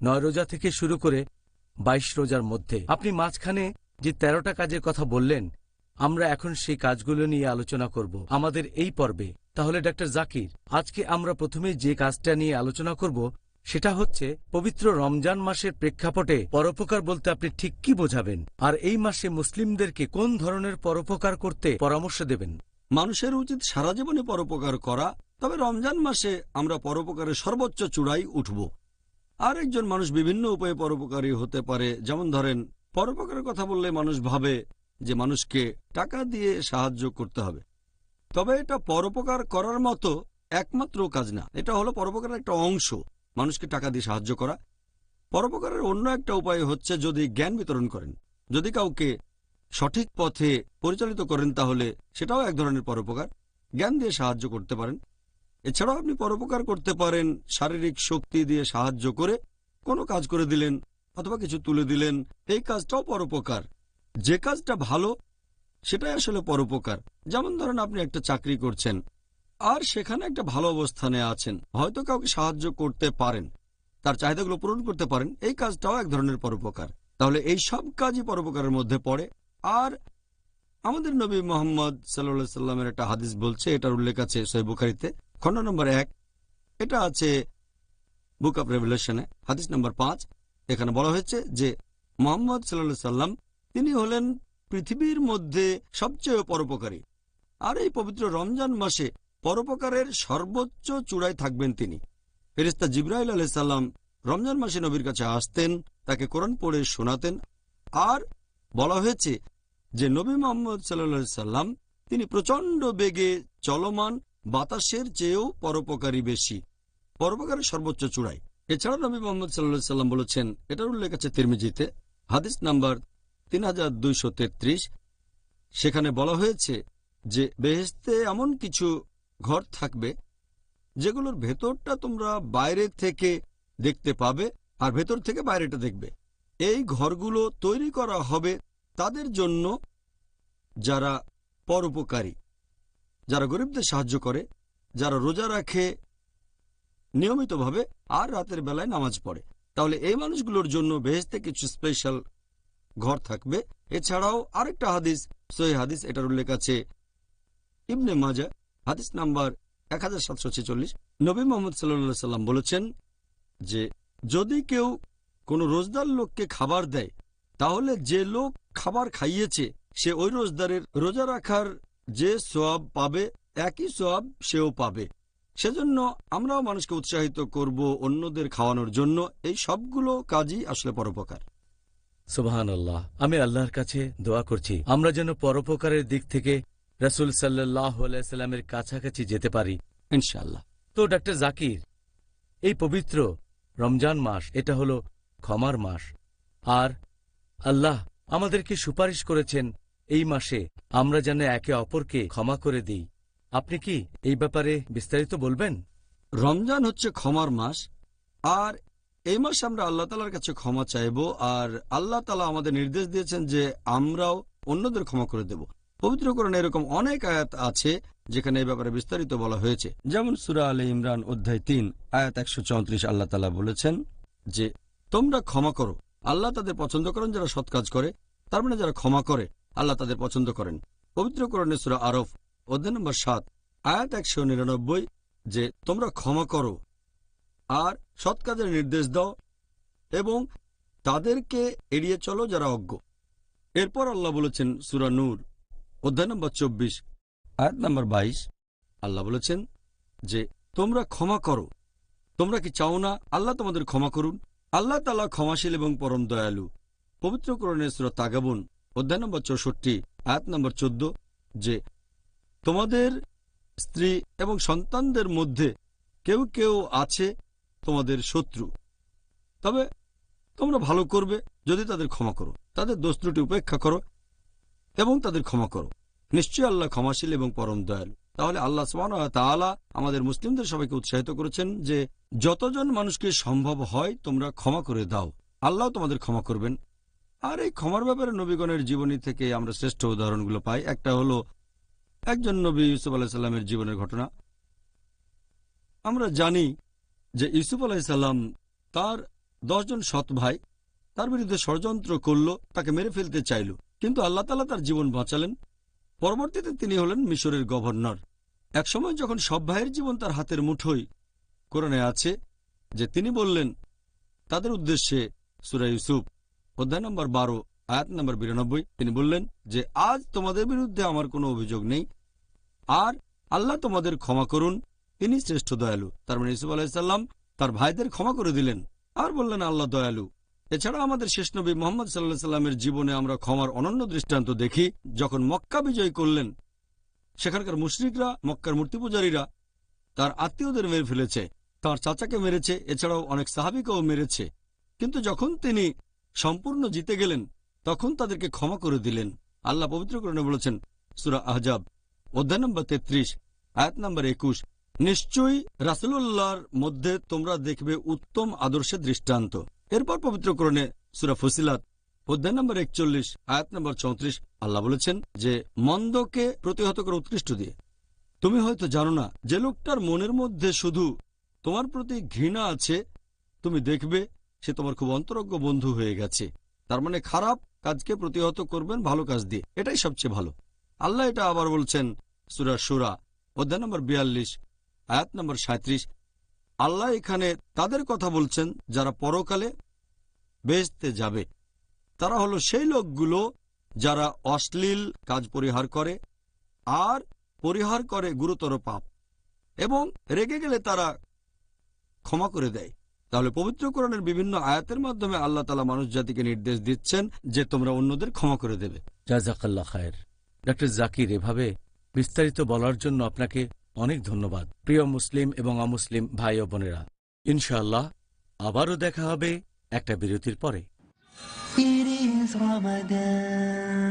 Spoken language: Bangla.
9 রোজা থেকে শুরু করে 22 রোজার মধ্যে। আপনি মাঝখানে যে 13টা কাজের কথা বললেন, আমরা এখন সেই কাজগুলো নিয়ে আলোচনা করব আমাদের এই পর্বে। তাহলে ডাক্তার জাকির, আজকে আমরা প্রথমে যে কাজটা নিয়ে আলোচনা করব সেটা হচ্ছে পবিত্র রমজান মাসের প্রেক্ষাপটে পরোপকার বলতে আপনি ঠিক কি বোঝাবেন, আর এই মাসে মুসলিমদেরকে কোন ধরনের পরোপকার করতে পরামর্শ দেবেন? মানুষের উচিত সারা জীবনে পরোপকার করা, তবে রমজান মাসে আমরা পরোপকারের সর্বোচ্চ চূড়ায় উঠব। আর একজন মানুষ বিভিন্ন উপায়ে পরোপকারী হতে পারে। যেমন ধরেন, পরোপকারের কথা বললে মানুষ ভাবে যে মানুষকে টাকা দিয়ে সাহায্য করতে হবে, তবে এটা পরোপকার করার মতো একমাত্র কাজ না। এটা হলো পরোপকারের একটা অংশ, মানুষকে টাকা দিয়ে সাহায্য করা। পরোপকারের অন্য একটা উপায় হচ্ছে যদি জ্ঞান বিতরণ করেন, যদি কাউকে সঠিক পথে পরিচালিত করেন, তাহলে সেটাও এক ধরনের পরোপকার। জ্ঞান দিয়ে সাহায্য করতে পারেন। এছাড়াও আপনি পরোপকার করতে পারেন শারীরিক শক্তি দিয়ে সাহায্য করে, কোনো কাজ করে দিলেন অথবা কিছু তুলে দিলেন, এই কাজটাও পরোপকার। যে কাজটা ভালো সেটাই আসলে পরোপকার। যেমন ধরেন, আপনি একটা চাকরি করছেন আর সেখানে একটা ভালো অবস্থানে আছেন, হয়তো কাউকে সাহায্য করতে পারেন, তার চাহিদাগুলো পূরণ করতে পারেন, এই কাজটাও এক ধরনের পরোপকার। তাহলে এই সব কাজই পরোপকারের মধ্যে পড়ে। আর আমাদের নবী মোহাম্মদ সাল্লাল্লাহু সাল্লামের একটা হাদিস বলছে, এটার উল্লেখ আছে সহিহ বুখারীতে, খণ্ড নম্বর 1, এটা আছে বুক অব রেভেলেশনে, হাদিস নম্বর 5। এখানে বলা হয়েছে যে মোহাম্মদ সাল্লাল্লাহু সাল্লাম তিনি হলেন পৃথিবীর মধ্যে সবচেয়ে পরোপকারী। আর এই পবিত্র রমজান মাসে পরোপকারের সর্বোচ্চ চূড়ায় থাকবেন তিনি। ফেরেশতা জিবরাইল আলাইহিস সালাম রমজান মাসে নবীর কাছে আসতেন, তাকে কোরআন পড়ে শোনাতেন। আর বলা হয়েছে যে নবী মুহাম্মদ সাল্লাল্লাহু আলাইহি সাল্লাম তিনি প্রচণ্ড বেগে চলমান বাতাসের চেয়েও পরোপকারী বেশি, পরোপকারের সর্বোচ্চ চূড়ায়। এছাড়া নবী মুহাম্মদ সাল্লাল্লাহু আলাইহি সাল্লাম বলেছেন, এটার উল্লেখ আছে তিরমিজিতে, হাদিস নাম্বার 3233, সেখানে বলা হয়েছে যে বেহেশতে এমন কিছু ঘর থাকবে যেগুলোর ভেতরটা তোমরা বাইরে থেকে দেখতে পাবে আর ভেতর থেকে বাইরেটা দেখবে। এই ঘরগুলো তৈরি করা হবে তাদের জন্য যারা পরোপকারী, যারা গরিবদের সাহায্য করে, যারা রোজা রাখে নিয়মিতভাবে আর রাতের বেলায় নামাজ পড়ে। তাহলে এই মানুষগুলোর জন্য বেহেশতে কিছু স্পেশাল ঘর থাকবে। এছাড়াও আরেকটা হাদিস, সহিহ হাদিস, এটার উল্লেখ আছে ইবনে মাজাহ, হাদিস নাম্বার 1746। নবী মুহাম্মদ সাল্লাল্লাহু আলাইহি সাল্লাম বলেছেন যে যদি কেউ কোনো রোজদার লোককে খাবার দেয়, তাহলে যে লোক খাবার খাইয়েছে সে ওই রোজদারের রোজা রাখার যে সওয়াব পাবে, একই সওয়াব সেও পাবে। সেজন্য আমরাও মানুষকে উৎসাহিত করব অন্যদের খাওয়ানোর জন্য। এই সবগুলো কাজই আসলে পরোপকার। সুবহানাল্লাহ। আমি আল্লাহর কাছে দোয়া করছি আমরা যেন পরোপকারের দিক থেকে রাসূল সাল্লাল্লাহু আলাইহি সাল্লামের কাছাকাছি যেতে পারি, ইনশাআল্লাহ। তো ডাক্তার জাকির, এই পবিত্র রমজান মাস এটা হলো ক্ষমার মাস, আর আল্লাহ আমাদেরকে সুপারিশ করেছেন এই মাসে আমরা যেন একে অপরকে ক্ষমা করে দিই। আপনি কি এই ব্যাপারে বিস্তারিত বলবেন? রমজান হচ্ছে ক্ষমার মাস, আর এই মাসে আমরা আল্লাহ তাআলার কাছে ক্ষমা চাইব। আর আল্লাহ তাআলা আমাদের নির্দেশ দিয়েছেন যে আমরাও অন্যদের ক্ষমা করে দেব। পবিত্র কোরআনে এরকম অনেক আয়াত আছে যেখানে এই ব্যাপারে বিস্তারিত বলা হয়েছে। যেমন সূরা আলে ইমরান অধ্যায় 3 আয়াত 134 আল্লাহ তাআলা বলেছেন যে তোমরা ক্ষমা করো, আল্লাহ তাদের পছন্দ করেন যারা সৎ কাজ করে। তার মানে যারা ক্ষমা করে আল্লাহ তাদের পছন্দ করেন। পবিত্র কোরআনে সূরা আরফ অধ্যায় নম্বর 7 আয়াত 199 যে তোমরা ক্ষমা করো আর সৎ কাজের নির্দেশ দাও এবং তাদেরকে এড়িয়ে চলো যারা অজ্ঞ। এরপর আল্লাহ বলেছেন সূরা নূর অধ্যায় নম্বর 24 আয়াত নম্বর 22, আল্লাহ বলেছেন যে তোমরা ক্ষমা করো। তোমরা কি চাও না আল্লাহ তোমাদের ক্ষমা করুন? আল্লাহ তাআলা ক্ষমাশীল এবং পরম দয়ালু। পবিত্র কোরআনে সূরা তাগাবুন অধ্যায় নম্বর 64 আয়াত নম্বর 14 যে তোমাদের স্ত্রী এবং সন্তানদের মধ্যে কেউ কেউ আছে তোমাদের শত্রু, তবে তোমরা ভালো করবে যদি তাদের ক্ষমা করো, তাদের দোষ ত্রুটি উপেক্ষা করো এবং তাদের ক্ষমা করো। নিশ্চয়ই আল্লাহ ক্ষমাশীল এবং পরম দয়ালু। তাহলে আল্লাহ সুবহানাহু ওয়া তাআলা আমাদের মুসলিমদের সবাইকে উৎসাহিত করেছেন যে যতজন মানুষকে সম্ভব হয় তোমরা ক্ষমা করে দাও, আল্লাহ তোমাদের ক্ষমা করবেন। আর এই ক্ষমার ব্যাপারে নবীগণের জীবনী থেকে আমরা শ্রেষ্ঠ উদাহরণগুলো পাই। একটা হলো একজন নবী ইউসুফ আলাইহিস সালামের জীবনের ঘটনা। আমরা জানি যে ইউসুফ আলাইহিস সালাম তার 10 জন সৎ ভাই তার বিরুদ্ধে ষড়যন্ত্র করল, তাকে মেরে ফেলতে চাইল, কিন্তু আল্লাহ তাআলা তার জীবন বাঁচালেন। পরবর্তীতে তিনি হলেন মিশরের গভর্নর। একসময় যখন সব ভাইয়ের জীবন তার হাতের মুঠোয়, কোরআনে আছে যে তিনি বললেন তাদের উদ্দেশ্যে, সূরা ইউসুফ অধ্যায় নম্বর 12 আয়াত নম্বর 92, তিনি বললেন যে আজ তোমাদের বিরুদ্ধে আমার কোনো অভিযোগ নেই, আর আল্লাহ তোমাদের ক্ষমা করুন, তিনি শ্রেষ্ঠ দয়ালু। তার মানে ইউসুফ আলাইহিসসালাম তার ভাইদের ক্ষমা করে দিলেন আর বললেন আল্লাহ দয়ালু। এছাড়া আমাদের শেষ নবী মুহাম্মদ সাল্লাল্লাহু আলাইহি সাল্লামের জীবনে আমরা ক্ষমার অনন্য দৃষ্টান্ত দেখি। যখন মক্কা বিজয় করলেন, সেখানকার মুশরিকরা, মক্কার মূর্তি পূজারীরা তার আত্মীয়দের মেরে ফেলেছে, তার চাচাকে মেরেছে, এছাড়াও অনেক সাহাবীকেও মেরেছে, কিন্তু যখন তিনি সম্পূর্ণ জিতে গেলেন তখন তাদেরকে ক্ষমা করে দিলেন। আল্লাহ পবিত্র কোরআনে বলেছেন, সূরা আহজাব অধ্যায় নম্বর 33 আয়াত নম্বর 21, নিশ্চয়ই রাসূলুল্লাহর মধ্যে তোমরা দেখবে উত্তম আদর্শের দৃষ্টান্ত। এরপর পবিত্র কোরআনে সূরা ফুসিলাত অধ্যায় নম্বর 41 আয়াত নম্বর 34 আল্লাহ বলেছেন যে মন্দকে প্রতিহত করে উৎকৃষ্ট দিয়ে। তুমি হয়তো জানো না যে লোকটার মনের মধ্যে শুধু তোমার প্রতি ঘৃণা আছে, তুমি দেখবে সে তোমার খুব অন্তরঙ্গ বন্ধু হয়ে গেছে। তার মানে খারাপ কাজকে প্রতিহত করবেন ভালো কাজ দিয়ে, এটাই সবচেয়ে ভালো। আল্লাহ এটা আবার বলছেন সূরা শুরা অধ্যায় নম্বর 42 আয়াত নম্বর 37। আল্লাহ এখানে তাদের কথা বলছেন যারা পরকালে বেহেশতে যাবে। তারা হলো সেই লোকগুলো যারা অশ্লীল কাজ পরিহার করে আর পরিহার করে গুরুতর পাপ, এবং রেগে গেলে তারা ক্ষমা করে দেয়। তাহলে পবিত্র কোরআনের বিভিন্ন আয়াতের মাধ্যমে আল্লাহ তাআলা মানুষ জাতিকে নির্দেশ দিচ্ছেন যে তোমরা অন্যদের ক্ষমা করে দেবে। জাযাকাল্লাহ খায়ের। ডক্টর জাকির, এভাবে বিস্তারিত বলার জন্য আপনাকে অনেক ধন্যবাদ। প্রিয় মুসলিম এবং অমুসলিম ভাই ও বোনেরা, ইনশাআল্লাহ আবারও দেখা হবে একটা বিরতির পরে। It is Ramadan.